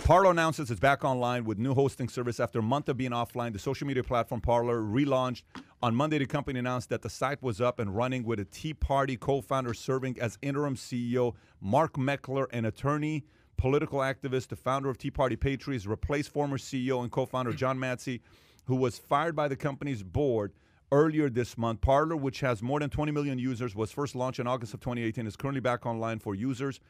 Parler announces it's back online with new hosting service after a month of being offline. The social media platform Parler relaunched on Monday. The company announced that the site was up and running with a Tea Party co-founder serving as interim CEO. Mark Meckler, an attorney, political activist, the founder of Tea Party Patriots, replaced former CEO and co-founder John Matsey, who was fired by the company's board earlier this month. Parler, which has more than 20 million users, was first launched in August of 2018, is currently back online for users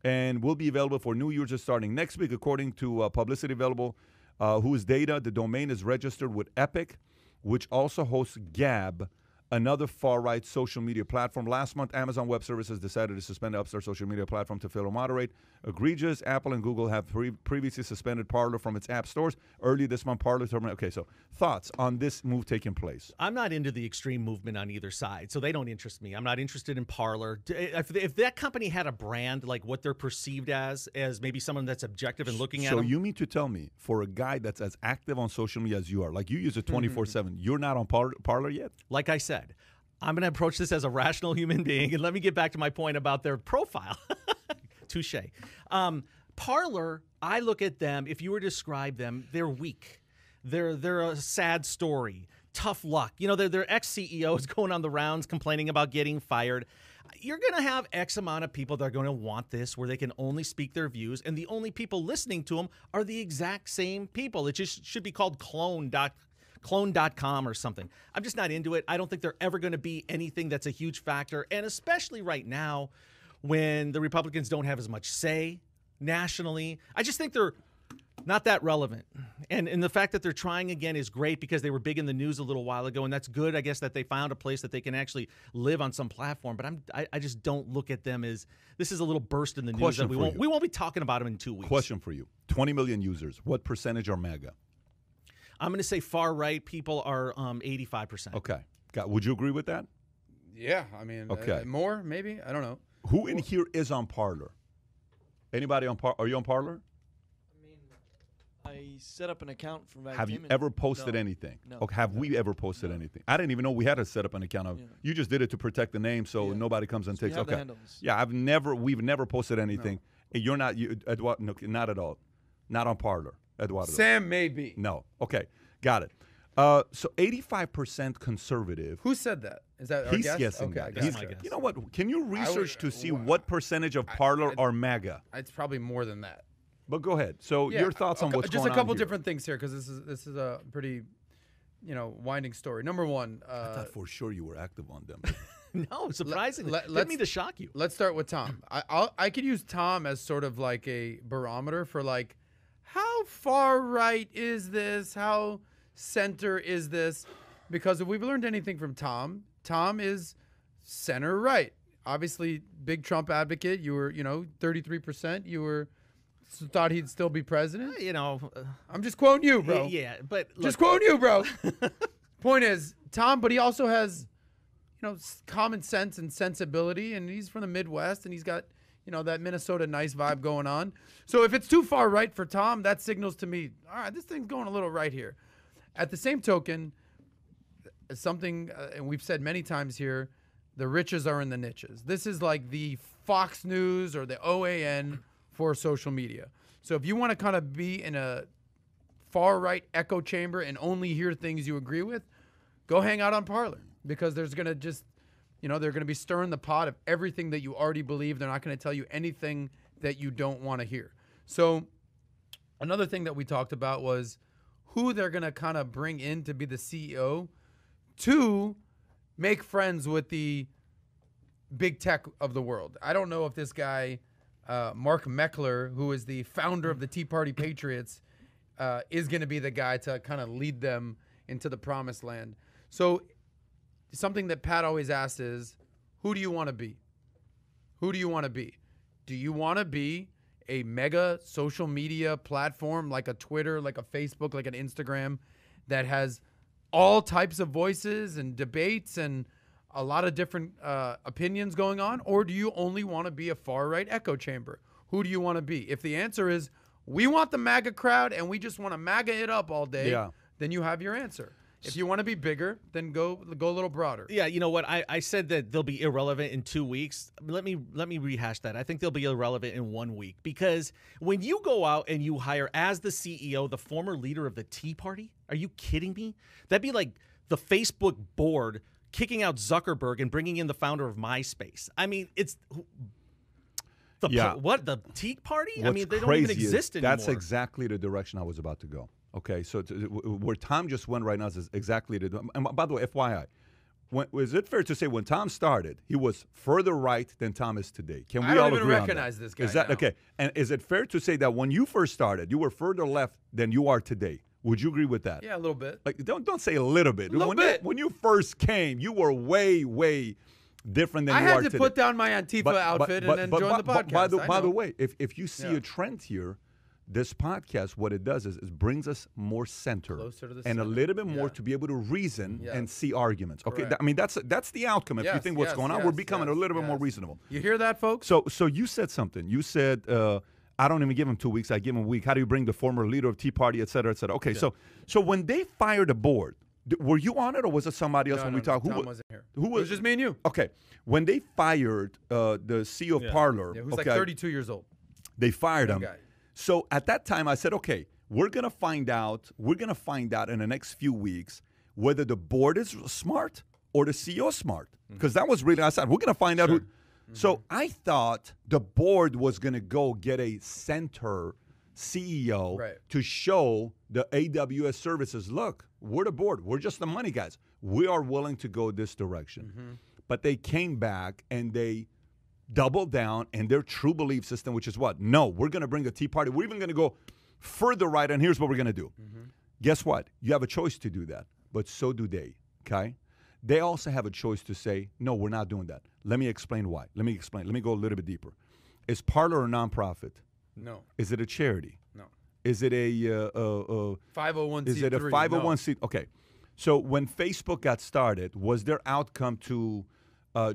and will be available for new users starting next week, according to Publicity Available, whose data, the domain is registered with Epic, which also hosts Gab, another far-right social media platform. Last month, Amazon Web Services decided to suspend the upstart social media platform to fail to moderate. Egregious. Apple and Google have previously suspended Parler from its app stores. Early this month, Parler terminated. Okay, so thoughts on this move taking place? I'm not into the extreme movement on either side, so they don't interest me. I'm not interested in Parler. If that company had a brand, like what they're perceived as maybe someone that's objective and looking at them. So you mean to tell me, for a guy that's as active on social media as you are, like you use it 24/7, you're not on Parler yet? Like I said, I'm going to approach this as a rational human being, and let me get back to my point about their profile. Touche. Parler, I look at them, if you were to describe them, they're weak. They're a sad story, tough luck. You know, they're ex-CEOs going on the rounds complaining about getting fired. You're going to have X amount of people that are going to want this, where they can only speak their views, and the only people listening to them are the exact same people. It just should be called clone.com or something. I'm just not into it. I don't think they're ever going to be anything that's a huge factor, and especially right now when the Republicans don't have as much say nationally. I just think they're not that relevant. And the fact that they're trying again is great because they were big in the news a little while ago, and that's good, I guess, that they found a place that they can actually live on some platform. But I just don't look at them as this is a little burst in the news that we won't be talking about them in 2 weeks. Question for you. 20 million users. What percentage are MAGA? I'm going to say far right people are 85%. Okay. Would you agree with that? Yeah. I mean, more, maybe? I don't know. Who in here is on Parler? Anybody on Parler? Are you on Parler? I mean, I set up an account for Valuetainment. Have you ever posted anything? No. Okay, have we ever posted anything? I didn't even know we had to set up an account. You just did it to protect the name so nobody comes and takes. We have the handles. Yeah, we've never posted anything. No. You're not, Eduardo, no, not at all. Not on Parler, Eduardo. Sam may be. No. Okay, got it. So 85% conservative. Who said that? Is that our He's guess? guessing Okay, that. That's my guess. You know what? Can you research to see what percentage of Parler are MAGA? It's probably more than that. But go ahead. So your thoughts on what's going on Just a couple here. different things here, because this is a pretty, winding story. Number one, I thought for sure you were active on them. No, surprisingly. Didn't mean to shock you. Let's start with Tom. I could use Tom as sort of like a barometer for like, how far right is this? How center is this? Because if we've learned anything from Tom, Tom is center right. Obviously, big Trump advocate. You were, 33%. You were thought he'd still be president. I'm just quoting you, bro. Yeah, but look, just quoting you, bro. Point is, Tom, but he also has, common sense and sensibility, and he's from the Midwest, and he's got, that Minnesota nice vibe going on. So if it's too far right for Tom, that signals to me, all right, this thing's going a little right here. At the same token, something, and we've said many times here, the riches are in the niches. This is like the Fox News or the OAN for social media. So if you want to kind of be in a far right echo chamber and only hear things you agree with, go hang out on Parler, because there's going to just, they're going to be stirring the pot of everything that you already believe. They're not going to tell you anything that you don't want to hear. So another thing that we talked about was who they're going to kind of bring in to be the CEO to make friends with the big tech of the world. I don't know if this guy, Mark Meckler, who is the founder of the Tea Party Patriots, is going to be the guy to kind of lead them into the promised land. So something that Pat always asks is, who do you want to be? Who do you want to be? Do you want to be a mega social media platform like a Twitter, like a Facebook, like an Instagram that has all types of voices and debates and a lot of different opinions going on? Or do you only want to be a far-right echo chamber? Who do you want to be? If the answer is, we want the MAGA crowd and we just want to MAGA it up all day, then you have your answer. If you want to be bigger, then go a little broader. Yeah, you know what? I said that they'll be irrelevant in 2 weeks. Let me rehash that. I think they'll be irrelevant in 1 week, because when you go out and you hire as the CEO the former leader of the Tea Party, are you kidding me? That'd be like the Facebook board kicking out Zuckerberg and bringing in the founder of MySpace. I mean, it's the Tea Party? What's I mean, they don't even exist anymore. That's exactly the direction I was about to go. Okay, so where Tom just went right now is exactly and by the way, FYI, is it fair to say when Tom started, he was further right than Tom is today? Can we I don't all even agree recognize on that? this guy Is that now. okay? And is it fair to say that when you first started, you were further left than you are today? Would you agree with that? Yeah, a little bit. Like, don't say a little bit. Little bit. When you first came, you were way different than I you are had to today. put down my Antifa outfit and then join the podcast. By the way, if you see a trend here, this podcast, what it does is brings us more center Closer to the and a center. little bit more Yeah. to be able to reason Yes. and see arguments. Okay, Correct. I mean that's the outcome. If you Yes, think what's yes, going on, yes, we're becoming a little bit more yes. reasonable. You hear that, folks? So you said something. You said I don't even give him 2 weeks. I give him a week. How do you bring the former leader of Tea Party, et cetera, et cetera? Okay, so when they fired the board, were you on it or was it somebody else when we talked? Tom wasn't here. Who It was was just me and you. Okay, when they fired the CEO of Parler, Yeah, who's okay, like 32 years old. they fired him. guy. So at that time, I said, okay, we're gonna find out in the next few weeks whether the board is smart or the CEO is smart, because that was really I said we're gonna find out who. So I thought the board was gonna go get a center CEO Right. to show the AWS services. Look, we're the board. We're just the money guys. We are willing to go this direction. But they came back and they doubled down in their true belief system, which is what? No, we're going to bring a Tea Party. We're even going to go further right, and here's what we're going to do. Guess what? You have a choice to do that, but so do they, okay? They also have a choice to say, no, we're not doing that. Let me explain why. Let me go a little bit deeper. Is Parler a nonprofit? No. Is it a charity? No. Is it a 501c3. is it a 501c? Okay. So when Facebook got started, was their outcome to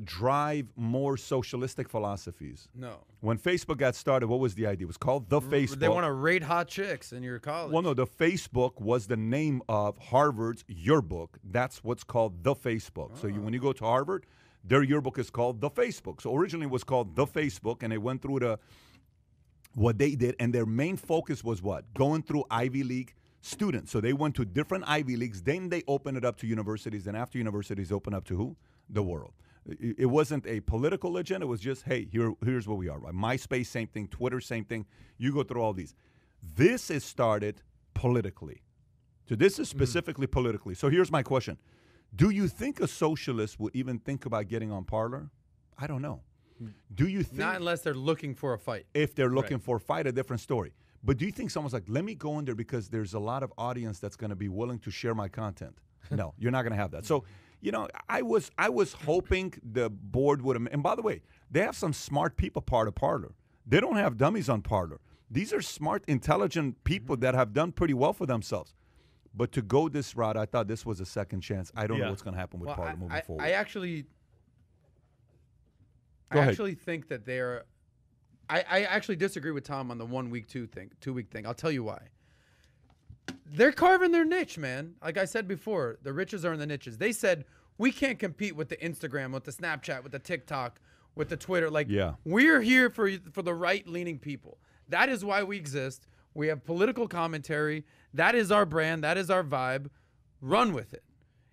drive more socialistic philosophies? No. When Facebook got started, what was the idea? It was called the Facebook. They want to rate hot chicks in your college. Well, no, the Facebook was the name of Harvard's yearbook. That's what's called the Facebook. So when you go to Harvard, their yearbook is called the Facebook. So originally it was called the Facebook, and they went through what they did, and their main focus was what? Going through Ivy League students. So they went to different Ivy Leagues, then they opened it up to universities, and after universities open up to who? The world. It wasn't a political agenda. It was just, hey, here's what we are. Right? MySpace, same thing. Twitter, same thing. You go through all these. This is started politically. So this is specifically politically. So here's my question. Do you think a socialist would even think about getting on Parler? I don't know. Do you think... Not unless they're looking for a fight. If they're looking for a fight, a different story. But do you think someone's like, let me go in there because there's a lot of audience that's going to be willing to share my content? No, you're not going to have that. So, you know, I was hoping the board would have, and by the way, they have some smart people part of Parler. They don't have dummies on Parler. These are smart, intelligent people that have done pretty well for themselves. But to go this route, I thought this was a second chance. I don't know what's going to happen with Parler moving forward. I actually think that they're. I actually disagree with Tom on the 1 week, 2 week thing. I'll tell you why. They're carving their niche, man. Like I said before, the riches are in the niches. They said we can't compete with the Instagram, with the Snapchat, with the TikTok, with the Twitter. Like, we're here for the right-leaning people. That is why we exist. We have political commentary. That is our brand. That is our vibe. Run with it.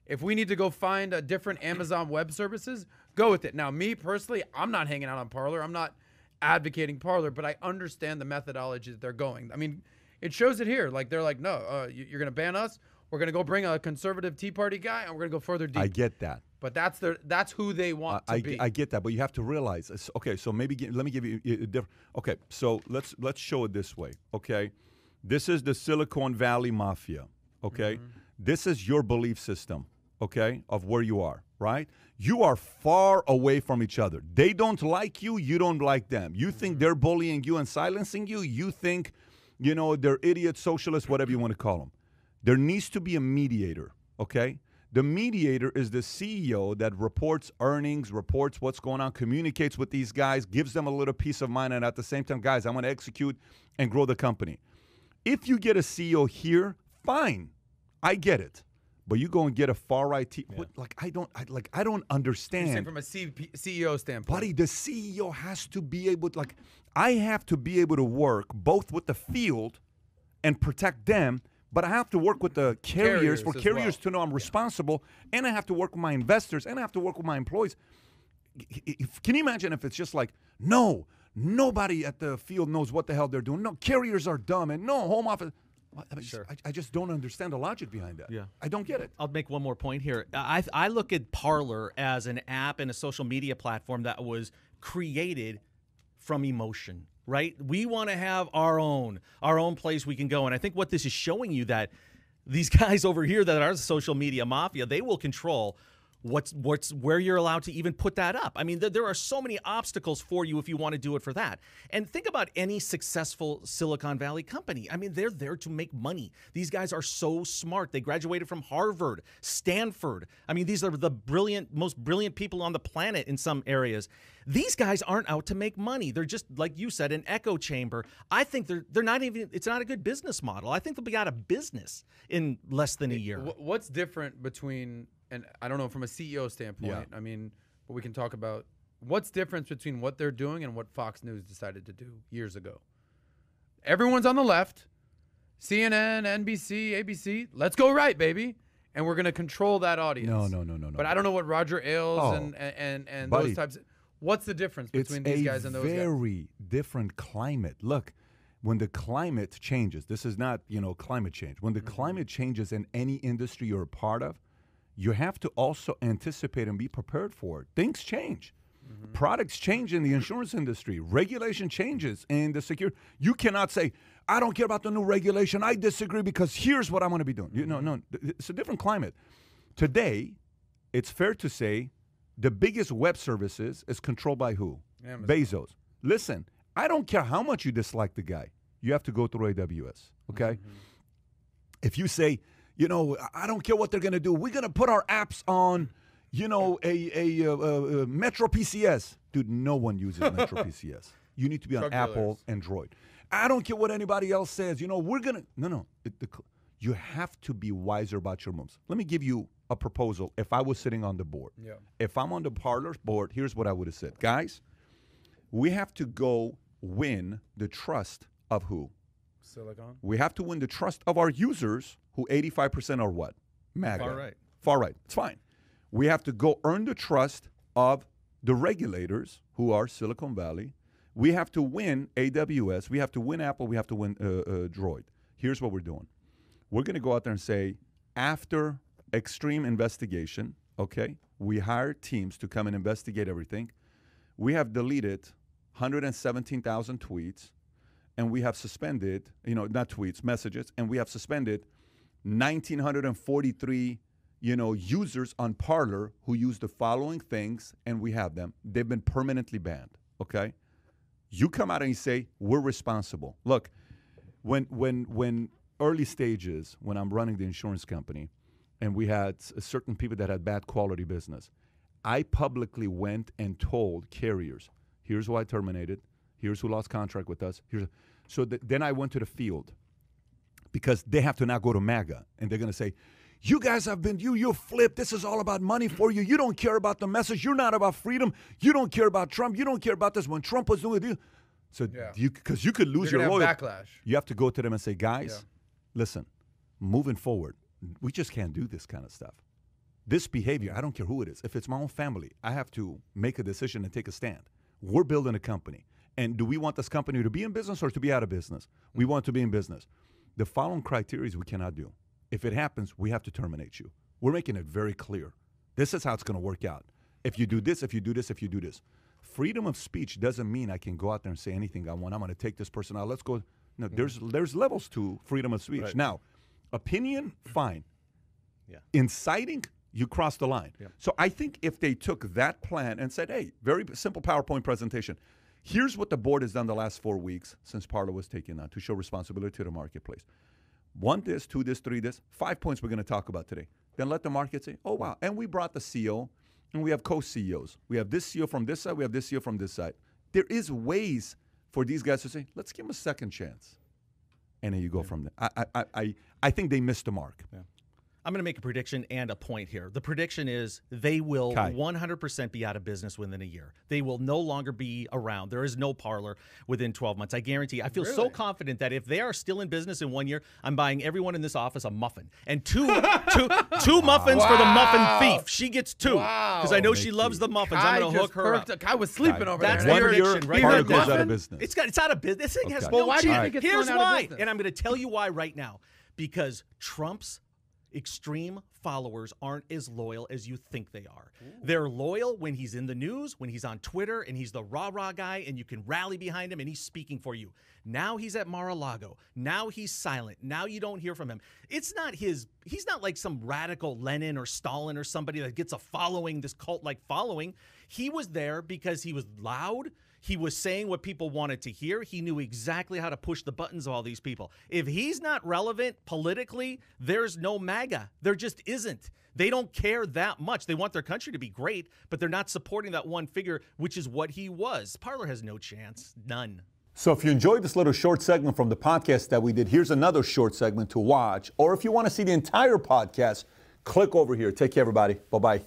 If we need to go find a different Amazon Web Services, go with it. Now, me personally, I'm not hanging out on Parler. I'm not advocating Parler, but I understand the methodology that they're going. I mean, it shows it here. Like, they're like, no, you're going to ban us. We're going to go bring a conservative Tea Party guy, and we're going to go further deep. I get that. But that's who they want to be. I get that, but you have to realize. Okay, so maybe let me give you a different. Okay, so let's show it this way. Okay, this is the Silicon Valley Mafia. Okay, this is your belief system. Okay, of where you are. Right, you are far away from each other. They don't like you. You don't like them. You think they're bullying you and silencing you. You think, you know, they're idiots, socialists, whatever you want to call them. There needs to be a mediator. Okay. The mediator is the CEO that reports earnings, reports what's going on, communicates with these guys, gives them a little peace of mind, and at the same time, guys, I'm going to execute and grow the company. If you get a CEO here, fine. I get it. but you go and get a far right team. I don't You're understand. saying from a CEO standpoint. Buddy, the CEO has to be able to, I have to be able to work both with the field and protect them, but I have to work with the carriers for as carriers well. to know I'm responsible, and I have to work with my investors, and I have to work with my employees. Can you imagine if it's just like, no, nobody at the field knows what the hell they're doing. No, carriers are dumb, and no, home office. I just don't understand the logic behind that. Yeah. I don't get it. I'll make one more point here. I look at Parler as an app and a social media platform that was created from emotion, right? We want to have our own place we can go. And I think what this is showing you that these guys over here that are the social media mafia, they will control where you're allowed to even put that up. I mean, there are so many obstacles for you if you want to do it for that. And think about any successful Silicon Valley company. I mean, they're there to make money. These guys are so smart. They graduated from Harvard, Stanford. I mean, these are the most brilliant people on the planet in some areas. These guys aren't out to make money. They're just, like you said, an echo chamber. I think they're not even, it's not a good business model. I think they'll be out of business in less than a year. What's different between, and I don't know, from a CEO standpoint, I mean, but we can talk about what's difference between what they're doing and what Fox News decided to do years ago. Everyone's on the left, CNN, NBC, ABC, let's go right, baby. And we're going to control that audience. No. But I don't know what Roger Ailes and buddy, those types. What's the difference between these guys and those guys? It's a very different climate. Look, when the climate changes, this is not, climate change. When the climate changes in any industry you're a part of, you have to also anticipate and be prepared for it. Things change. Products change in the insurance industry. Regulation changes in the security. You cannot say, I don't care about the new regulation. I disagree because here's what I'm going to be doing. No, it's a different climate. Today, it's fair to say the biggest web services is controlled by who? Amazon. Bezos. Listen, I don't care how much you dislike the guy. You have to go through AWS, okay? If you say, I don't care what they're going to do. We're going to put our apps on, a Metro PCS. Dude, no one uses Metro PCS. You need to be on Apple, Android. I don't care what anybody else says. We're going to. No. You have to be wiser about your moves. Let me give you a proposal. If I was sitting on the board, if I'm on the Parler board, here's what I would have said. Guys, we have to go win the trust of who? Silicon. We have to win the trust of our users, who 85% are what? MAGA. Far right. Far right. It's fine. We have to go earn the trust of the regulators, who are Silicon Valley. We have to win AWS. We have to win Apple. We have to win Droid. Here's what we're doing. We're going to go out there and say, after extreme investigation, okay, we hire teams to come and investigate everything. We have deleted 117,000 tweets, and we have suspended, not tweets, messages, and we have suspended 1,943, users on Parler who use the following things, and we have them. They've been permanently banned, okay? You come out and you say, we're responsible. Look, when early stages, when I'm running the insurance company, and we had certain people that had bad quality business, I publicly went and told carriers, here's who I terminated, here's who lost contract with us. Then I went to the field, because they have to now go to MAGA, and they're going to say, you guys have been, you flipped. This is all about money for you. You don't care about the message. You're not about freedom. You don't care about Trump. You don't care about this when Trump was doing it. So because you could lose your loyalty. Backlash. You have to go to them and say, guys, listen, moving forward, we just can't do this kind of stuff. This behavior, I don't care who it is. If it's my own family, I have to make a decision and take a stand. We're building a company. And do we want this company to be in business or to be out of business? We want to be in business. The following criteria we cannot do. If it happens, we have to terminate you. We're making it very clear. This is how it's going to work out. If you do this, if you do this, if you do this. Freedom of speech doesn't mean I can go out there and say anything I want. I'm going to take this person out. Let's go. No, there's levels to freedom of speech. Right. Now, opinion, fine. Yeah. Inciting, you cross the line. Yeah. So I think if they took that plan and said, hey, very simple PowerPoint presentation. Here's what the board has done the last 4 weeks since Parler was taken on to show responsibility to the marketplace. 1 this, 2 this, 3 this, 5 points we're going to talk about today. Then let the market say, oh, wow. And we brought the CEO, and we have co-CEOs. We have this CEO from this side. We have this CEO from this side. There is ways for these guys to say, let's give them a second chance. And then you go from there. I think they missed the mark. Yeah. I'm going to make a prediction and a point here. The prediction is they will 100% be out of business within a year. They will no longer be around. There is no Parler within 12 months. I guarantee. I feel so confident that if they are still in business in 1 year, I'm buying everyone in this office a muffin. And two muffins for the muffin thief. She gets 2 because I know she loves the muffins. I'm going to hook her up. Kai was sleeping over That's there. the prediction right Parler there. goes out of business. It's out of business. This thing has Well, no why do you chance. think it's Here's going out of why. business? And I'm going to tell you why right now. Because Trump's extreme followers aren't as loyal as you think they are. They're loyal when he's in the news, when he's on Twitter, and he's the rah-rah guy, and you can rally behind him, and he's speaking for you. Now he's at Mar-a-Lago. Now he's silent. Now you don't hear from him. He's not like some radical Lenin or Stalin or somebody that gets a following, this cult-like following. He was there because he was loud. He was saying what people wanted to hear. He knew exactly how to push the buttons of all these people. If he's not relevant politically, there's no MAGA. There just isn't. They don't care that much. They want their country to be great, but they're not supporting that one figure, which is what he was. Parler has no chance. None. So if you enjoyed this little short segment from the podcast that we did, here's another short segment to watch. Or if you want to see the entire podcast, click over here. Take care, everybody. Bye-bye.